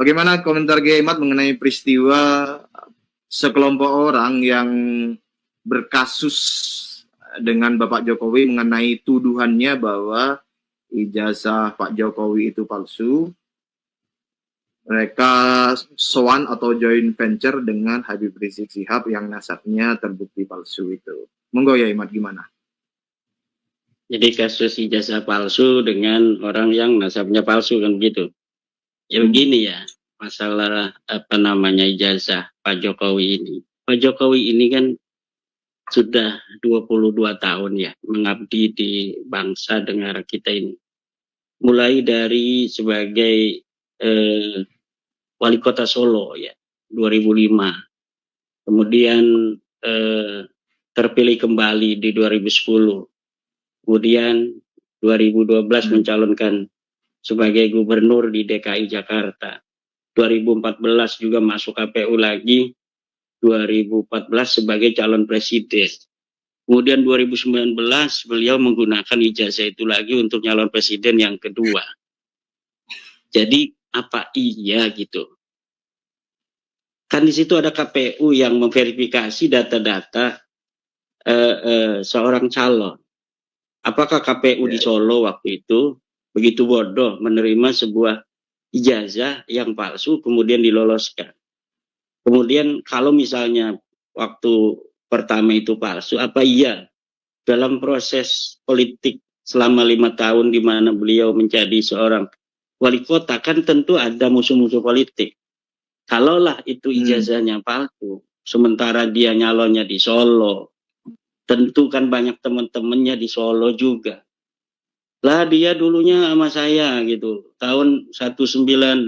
Bagaimana komentar Kiai Ahmad mengenai peristiwa sekelompok orang yang berkasus dengan Bapak Jokowi mengenai tuduhannya bahwa ijazah Pak Jokowi itu palsu? Mereka sowan atau joint venture dengan Habib Rizik Syihab yang nasabnya terbukti palsu itu. Monggo ya Ahmad, gimana? Jadi kasus ijazah palsu dengan orang yang nasabnya palsu kan begitu. Ya begini ya, masalah ijazah Pak Jokowi ini. Pak Jokowi ini kan sudah 22 tahun ya mengabdi di bangsa dan negara kita ini. Mulai dari sebagai wali kota Solo ya 2005. Kemudian terpilih kembali di 2010. Kemudian 2012 mencalonkan sebagai gubernur di DKI Jakarta. 2014 juga masuk KPU lagi. 2014 sebagai calon presiden. Kemudian 2019 beliau menggunakan ijazah itu lagi untuk calon presiden yang kedua. Jadi apa iya gitu? Kan di situ ada KPU yang memverifikasi data-data seorang calon. Apakah KPU di Solo waktu itu begitu bodoh menerima sebuah ijazah yang palsu kemudian diloloskan? Kemudian kalau misalnya waktu pertama itu palsu, apa iya dalam proses politik selama 5 tahun di mana beliau menjadi seorang wali kota kan tentu ada musuh-musuh politik. Kalaulah itu ijazahnya palsu, sementara dia nyalonnya di Solo, tentu kan banyak teman-temannya di Solo juga. Lah dia dulunya sama saya gitu, tahun 1980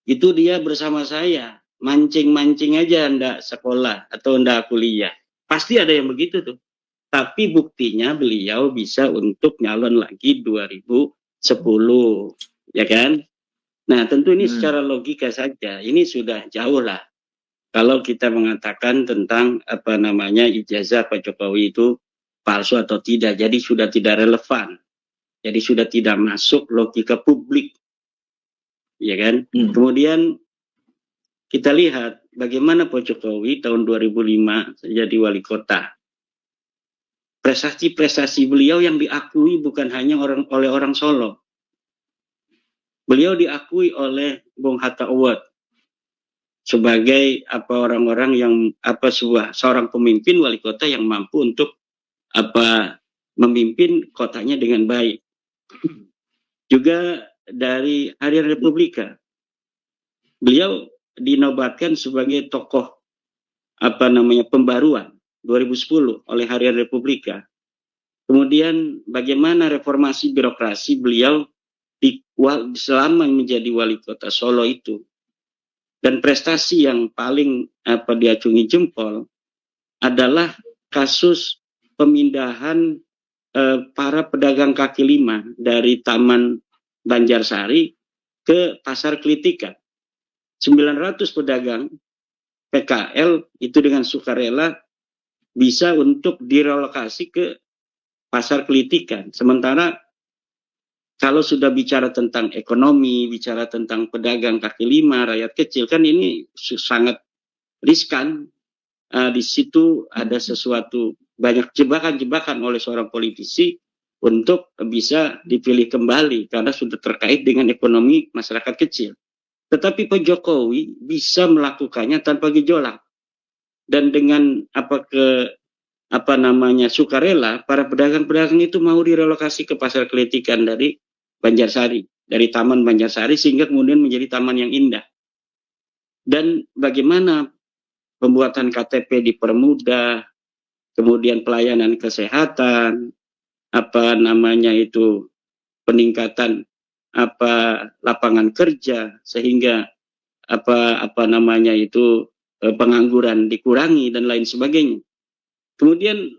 itu dia bersama saya. Mancing-mancing aja ndak sekolah atau ndak kuliah. Pasti ada yang begitu tuh. Tapi buktinya beliau bisa untuk nyalon lagi 2010. Ya kan? Nah tentu ini secara logika saja. Ini sudah jauh lah. Kalau kita mengatakan tentang ijazah Pak Jokowi itu palsu atau tidak. Jadi sudah tidak relevan. Jadi sudah tidak masuk logika publik. Ya kan? Kemudian kita lihat bagaimana Pak Jokowi tahun 2005 jadi wali kota. Prestasi-prestasi beliau yang diakui bukan hanya oleh orang Solo. Beliau diakui oleh Bung Hatta Award sebagai orang-orang yang seorang pemimpin wali kota yang mampu untuk memimpin kotanya dengan baik. Juga dari Harian Republika. Beliau dinobatkan sebagai tokoh pembaruan 2010 oleh Harian Republika. Kemudian bagaimana reformasi birokrasi beliau selama menjadi wali kota Solo itu. Dan prestasi yang paling diacungi jempol adalah kasus pemindahan para pedagang kaki lima dari Taman Banjarsari ke Pasar Kelitikan. 900 pedagang PKL itu dengan sukarela bisa untuk direlokasi ke Pasar Kelitikan. Sementara kalau sudah bicara tentang ekonomi, bicara tentang pedagang kaki lima, rakyat kecil, kan ini sangat riskan. Di situ ada sesuatu, banyak jebakan-jebakan oleh seorang politisi untuk bisa dipilih kembali karena sudah terkait dengan ekonomi masyarakat kecil. Tetapi Pak Jokowi bisa melakukannya tanpa gejolak. Dan dengan sukarela, para pedagang-pedagang itu mau direlokasi ke Pasar Kelitikan dari Banjarsari, dari Taman Banjarsari sehingga kemudian menjadi taman yang indah. Dan bagaimana pembuatan KTP dipermudah, kemudian pelayanan kesehatan, peningkatan lapangan kerja sehingga pengangguran dikurangi dan lain sebagainya. Kemudian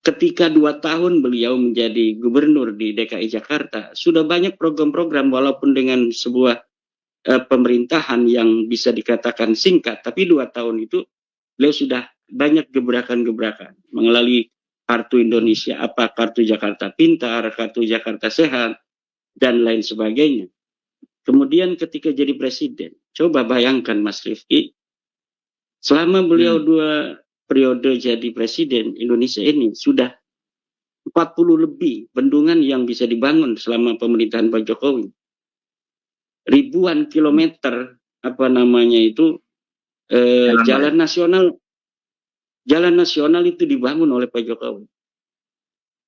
ketika 2 tahun beliau menjadi gubernur di DKI Jakarta, sudah banyak program-program walaupun dengan sebuah pemerintahan yang bisa dikatakan singkat, tapi 2 tahun itu beliau sudah banyak gebrakan-gebrakan melalui Kartu Indonesia, Kartu Jakarta Pintar, Kartu Jakarta Sehat, dan lain sebagainya. Kemudian ketika jadi presiden, coba bayangkan Mas Rifki, selama beliau 2 periode jadi presiden Indonesia ini, sudah 40 lebih bendungan yang bisa dibangun selama pemerintahan Pak Jokowi. Ribuan kilometer jalan nasional itu dibangun oleh Pak Jokowi.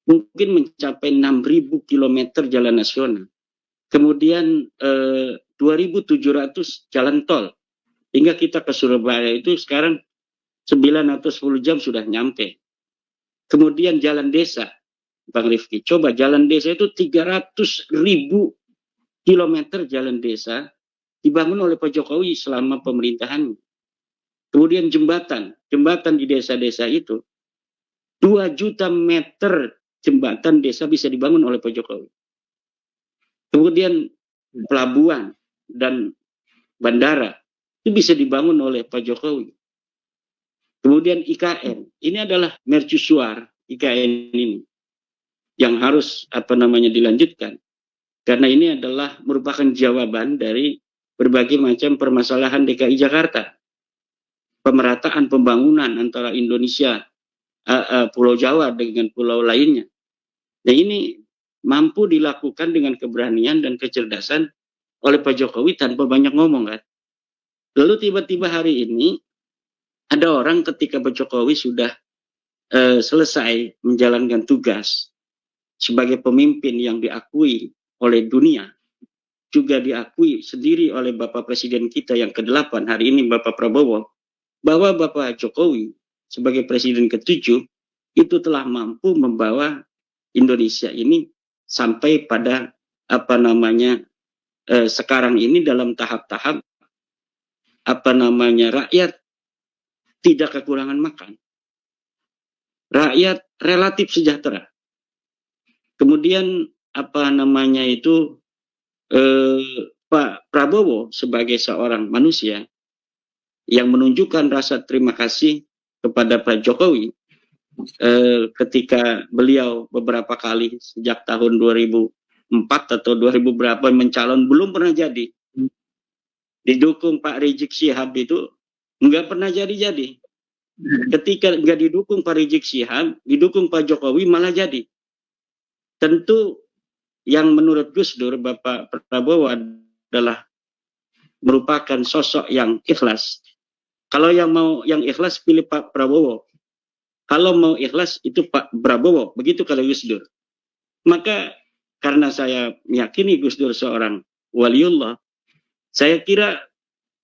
Mungkin mencapai 6.000 kilometer jalan nasional. Kemudian 2.700 jalan tol. Hingga kita ke Surabaya itu sekarang 9 atau 10 jam sudah nyampe. Kemudian jalan desa, Bang Rifki. Coba jalan desa itu 300.000 kilometer jalan desa dibangun oleh Pak Jokowi selama pemerintahannya. Kemudian jembatan di desa-desa itu 2 juta meter jembatan desa bisa dibangun oleh Pak Jokowi. Kemudian pelabuhan dan bandara itu bisa dibangun oleh Pak Jokowi. Kemudian IKN, ini adalah mercusuar IKN ini yang harus dilanjutkan. Karena ini adalah merupakan jawaban dari berbagai macam permasalahan DKI Jakarta. Pemerataan pembangunan antara Indonesia, Pulau Jawa dengan pulau lainnya. Nah ini mampu dilakukan dengan keberanian dan kecerdasan oleh Pak Jokowi tanpa banyak ngomong kan. Lalu tiba-tiba hari ini ada orang ketika Pak Jokowi sudah selesai menjalankan tugas sebagai pemimpin yang diakui oleh dunia, juga diakui sendiri oleh Bapak Presiden kita yang ke-8 hari ini, Bapak Prabowo, bahwa Bapak Jokowi sebagai Presiden ke-7 itu telah mampu membawa Indonesia ini sampai pada sekarang ini dalam tahap-tahap rakyat tidak kekurangan makan, rakyat relatif sejahtera. Kemudian Pak Prabowo sebagai seorang manusia yang menunjukkan rasa terima kasih kepada Pak Jokowi ketika beliau beberapa kali sejak tahun 2004 atau 2000 berapa mencalon belum pernah jadi. Didukung Pak Rizik Syihab itu nggak pernah jadi-jadi. Ketika nggak didukung Pak Rizik Syihab, didukung Pak Jokowi malah jadi. Tentu yang menurut Gus Dur, Bapak Prabowo adalah merupakan sosok yang ikhlas. Kalau yang mau yang ikhlas pilih Pak Prabowo. Kalau mau ikhlas itu Pak Prabowo, begitu kalau Gus Dur. Maka karena saya meyakini Gus Dur seorang waliullah, saya kira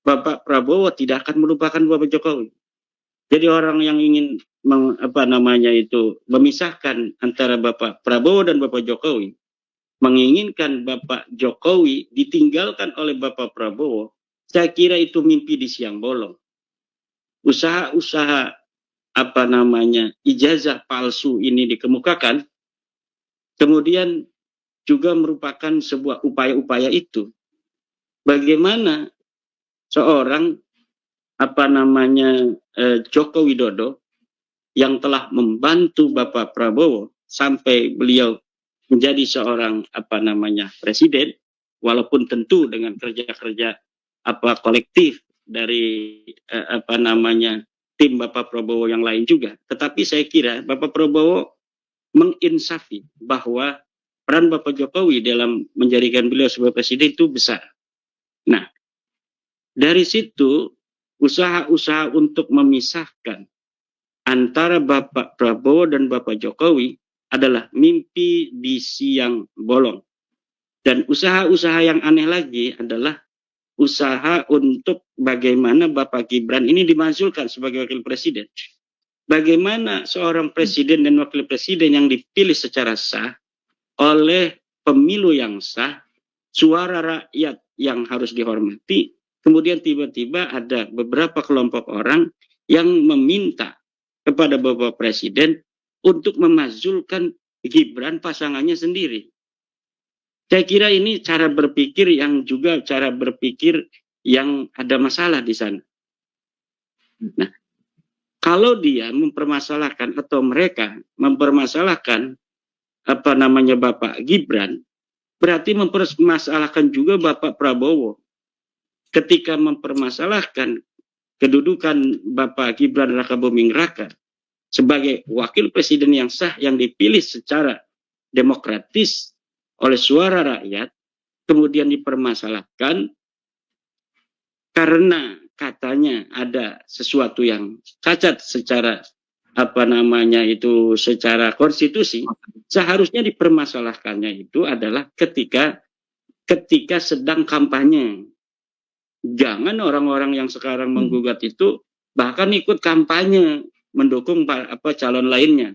Bapak Prabowo tidak akan melupakan Bapak Jokowi. Jadi orang yang ingin memisahkan antara Bapak Prabowo dan Bapak Jokowi, menginginkan Bapak Jokowi ditinggalkan oleh Bapak Prabowo, saya kira itu mimpi di siang bolong. Usaha-usaha ijazah palsu ini dikemukakan, kemudian juga merupakan sebuah upaya-upaya itu. Bagaimana seorang Joko Widodo yang telah membantu Bapak Prabowo sampai beliau menjadi seorang presiden, walaupun tentu dengan kerja-kerja kolektif dari tim Bapak Prabowo yang lain juga. Tetapi saya kira Bapak Prabowo menginsafi bahwa peran Bapak Jokowi dalam menjadikan beliau sebagai presiden itu besar. Nah, dari situ usaha-usaha untuk memisahkan antara Bapak Prabowo dan Bapak Jokowi adalah mimpi di siang bolong. Dan usaha-usaha yang aneh lagi adalah usaha untuk bagaimana Bapak Gibran ini dimajukan sebagai wakil presiden. Bagaimana seorang presiden dan wakil presiden yang dipilih secara sah oleh pemilu yang sah, suara rakyat yang harus dihormati, kemudian tiba-tiba ada beberapa kelompok orang yang meminta kepada Bapak Presiden untuk memajulkan Gibran pasangannya sendiri. Saya kira ini cara berpikir yang ada masalah di sana. Nah, kalau dia mempermasalahkan atau mereka mempermasalahkan Bapak Gibran, berarti mempermasalahkan juga Bapak Prabowo. Ketika mempermasalahkan kedudukan Bapak Gibran Rakabuming Raka sebagai wakil presiden yang sah yang dipilih secara demokratis oleh suara rakyat, kemudian dipermasalahkan karena katanya ada sesuatu yang cacat secara secara konstitusi. Seharusnya dipermasalahkannya itu adalah ketika sedang kampanye. Jangan orang-orang yang sekarang menggugat itu bahkan ikut kampanye mendukung calon lainnya.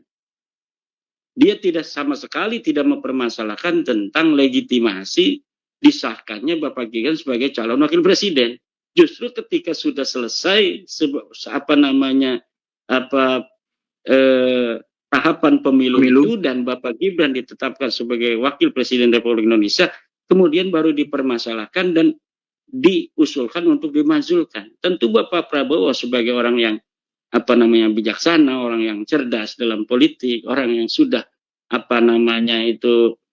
Dia tidak sama sekali tidak mempermasalahkan tentang legitimasi disahkannya Bapak Gibran sebagai calon wakil presiden. Justru ketika sudah selesai tahapan pemilu itu dan Bapak Gibran ditetapkan sebagai wakil presiden Republik Indonesia, kemudian baru dipermasalahkan dan diusulkan untuk dimajukan. Tentu Bapak Prabowo sebagai orang yang bijaksana, orang yang cerdas dalam politik, orang yang sudah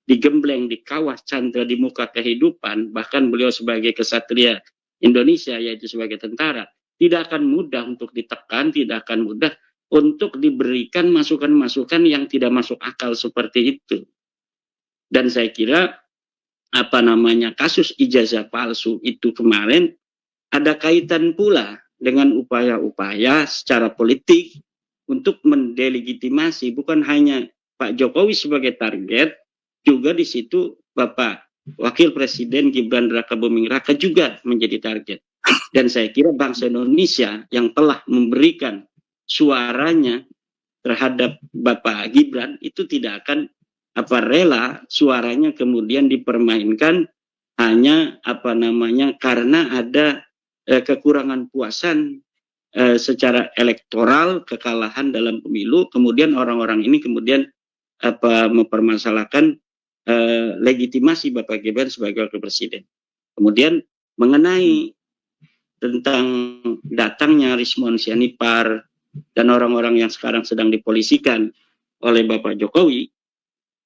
digembleng di kawah candra di muka kehidupan, bahkan beliau sebagai kesatria Indonesia, yaitu sebagai tentara, tidak akan mudah untuk ditekan, tidak akan mudah untuk diberikan masukan-masukan yang tidak masuk akal seperti itu. Dan saya kira kasus ijazah palsu itu kemarin ada kaitan pula dengan upaya-upaya secara politik untuk mendelegitimasi bukan hanya Pak Jokowi sebagai target, juga di situ Bapak Wakil Presiden Gibran Rakabuming Raka juga menjadi target. Dan saya kira bangsa Indonesia yang telah memberikan suaranya terhadap Bapak Gibran itu tidak akan rela suaranya kemudian dipermainkan hanya karena ada kekurangan puasan secara elektoral, kekalahan dalam pemilu, kemudian orang-orang ini kemudian mempermasalahkan legitimasi Bapak Gibran sebagai wakil presiden. Kemudian mengenai tentang datangnya Rismon Sianipar dan orang-orang yang sekarang sedang dipolisikan oleh Bapak Jokowi,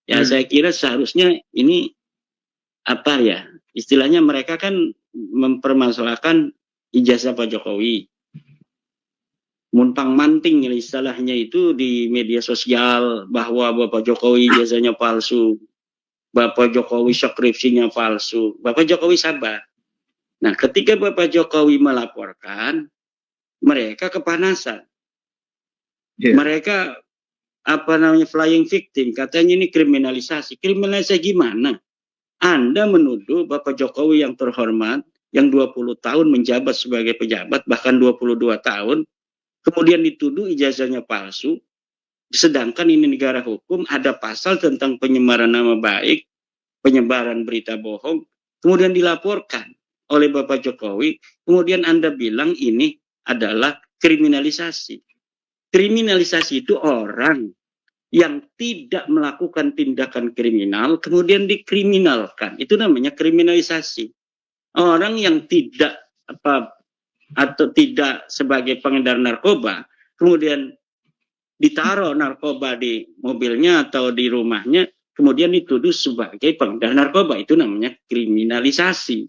ya saya kira seharusnya ini istilahnya mereka kan mempermasalahkan ijazah Pak Jokowi. Muntang manting istilahnya itu di media sosial bahwa Bapak Jokowi ijazahnya palsu, Bapak Jokowi skripsinya palsu. Bapak Jokowi sabar. Nah, ketika Bapak Jokowi melaporkan, mereka kepanasan. Yeah. Mereka flying victim, katanya ini kriminalisasi. Kriminalisasi gimana? Anda menuduh Bapak Jokowi yang terhormat, yang 20 tahun menjabat sebagai pejabat, bahkan 22 tahun, kemudian dituduh ijazahnya palsu, sedangkan ini negara hukum, ada pasal tentang penyemaran nama baik, penyebaran berita bohong, kemudian dilaporkan oleh Bapak Jokowi, kemudian Anda bilang ini adalah kriminalisasi. Kriminalisasi itu orang yang tidak melakukan tindakan kriminal, kemudian dikriminalkan. Itu namanya kriminalisasi. Orang yang tidak atau tidak sebagai pengedar narkoba, kemudian ditaruh narkoba di mobilnya atau di rumahnya, kemudian dituduh sebagai pengedar narkoba, itu namanya kriminalisasi.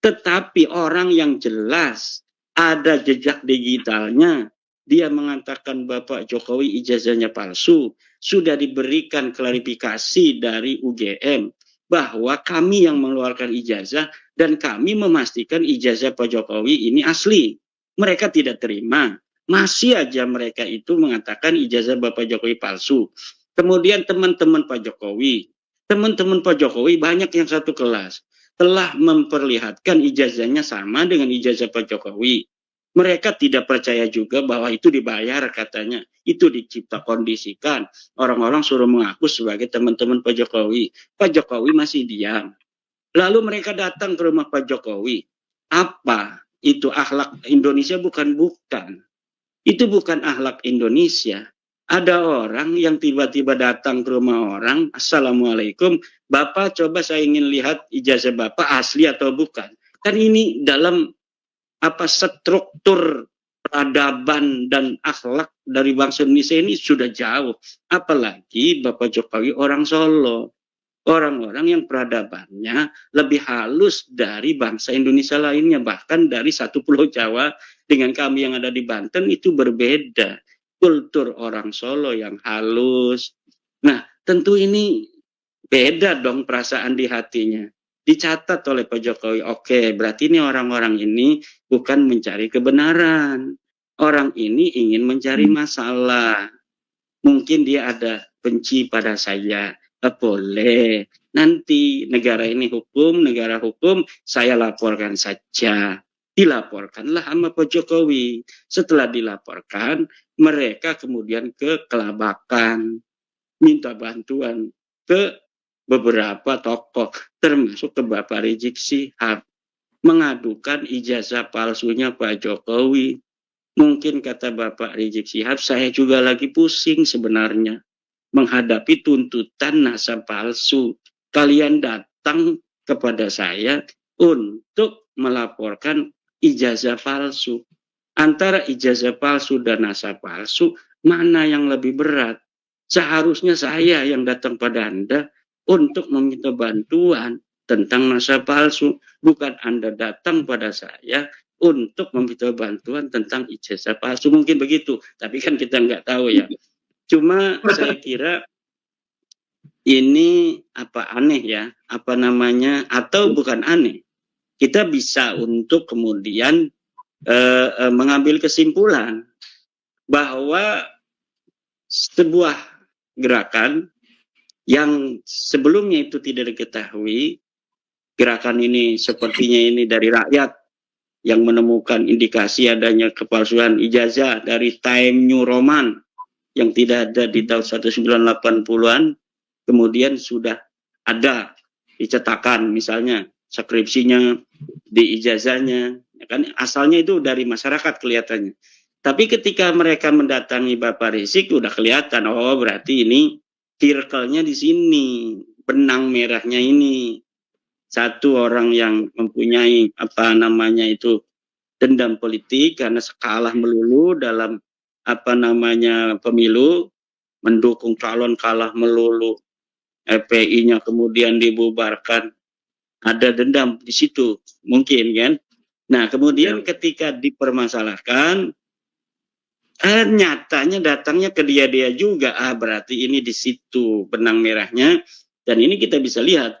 Tetapi orang yang jelas ada jejak digitalnya, dia mengatakan Bapak Jokowi ijazahnya palsu, sudah diberikan klarifikasi dari UGM bahwa kami yang mengeluarkan ijazah dan kami memastikan ijazah Pak Jokowi ini asli. Mereka tidak terima. Masih aja mereka itu mengatakan ijazah Bapak Jokowi palsu. Kemudian teman-teman Pak Jokowi banyak yang satu kelas telah memperlihatkan ijazahnya sama dengan ijazah Pak Jokowi. Mereka tidak percaya juga bahwa itu dibayar katanya. Itu dicipta kondisikan. Orang-orang suruh mengaku sebagai teman-teman Pak Jokowi. Pak Jokowi masih diam. Lalu mereka datang ke rumah Pak Jokowi. Apa? Itu akhlak Indonesia? Bukan. Itu bukan akhlak Indonesia. Ada orang yang tiba-tiba datang ke rumah orang, Assalamualaikum, Bapak coba saya ingin lihat ijazah Bapak asli atau bukan. Kan ini dalam struktur peradaban dan akhlak dari bangsa Indonesia ini sudah jauh. Apalagi Bapak Jokowi orang Solo. orang-orang yang peradabannya lebih halus dari bangsa Indonesia lainnya, bahkan dari satu Pulau Jawa dengan kami yang ada di Banten itu berbeda. Kultur orang Solo yang halus. Nah, tentu ini beda dong perasaan di hatinya. Dicatat oleh Pak Jokowi, oke, berarti ini orang-orang ini bukan mencari kebenaran. Orang ini ingin mencari masalah. Mungkin dia ada benci pada saya. Boleh. Nanti negara ini hukum, negara hukum, saya laporkan saja. Dilaporkanlah sama Pak Jokowi. Setelah dilaporkan, mereka kemudian ke Kelabakan, minta bantuan ke beberapa tokoh, termasuk ke Bapak Rizik Syihab, mengadukan ijazah palsunya Pak Jokowi. Mungkin kata Bapak Rizik Syihab, saya juga lagi pusing sebenarnya menghadapi tuntutan nasab palsu. Kalian datang kepada saya untuk melaporkan ijazah palsu. Antara ijazah palsu dan nasab palsu, mana yang lebih berat? Seharusnya saya yang datang pada Anda untuk meminta bantuan tentang nasab palsu, bukan Anda datang pada saya untuk meminta bantuan tentang ijazah palsu. Mungkin begitu, tapi kan kita nggak tahu ya. Cuma saya kira ini aneh ya, atau bukan aneh. Kita bisa untuk kemudian mengambil kesimpulan bahwa sebuah gerakan yang sebelumnya itu tidak diketahui, gerakan ini sepertinya ini dari rakyat yang menemukan indikasi adanya kepalsuan ijazah dari Time New Roman yang tidak ada di tahun 1980-an, kemudian sudah ada dicetakan misalnya skripsinya, di ijazahnya, ya kan asalnya itu dari masyarakat kelihatannya. Tapi ketika mereka mendatangi Bapak Rizik udah kelihatan, oh berarti ini circle-nya di sini, benang merahnya ini. Satu orang yang mempunyai dendam politik karena kalah melulu dalam pemilu, mendukung calon kalah melulu, FPI-nya kemudian dibubarkan, ada dendam di situ mungkin kan. Nah kemudian ketika dipermasalahkan, nyatanya datangnya ke dia juga, berarti ini di situ benang merahnya, dan ini kita bisa lihat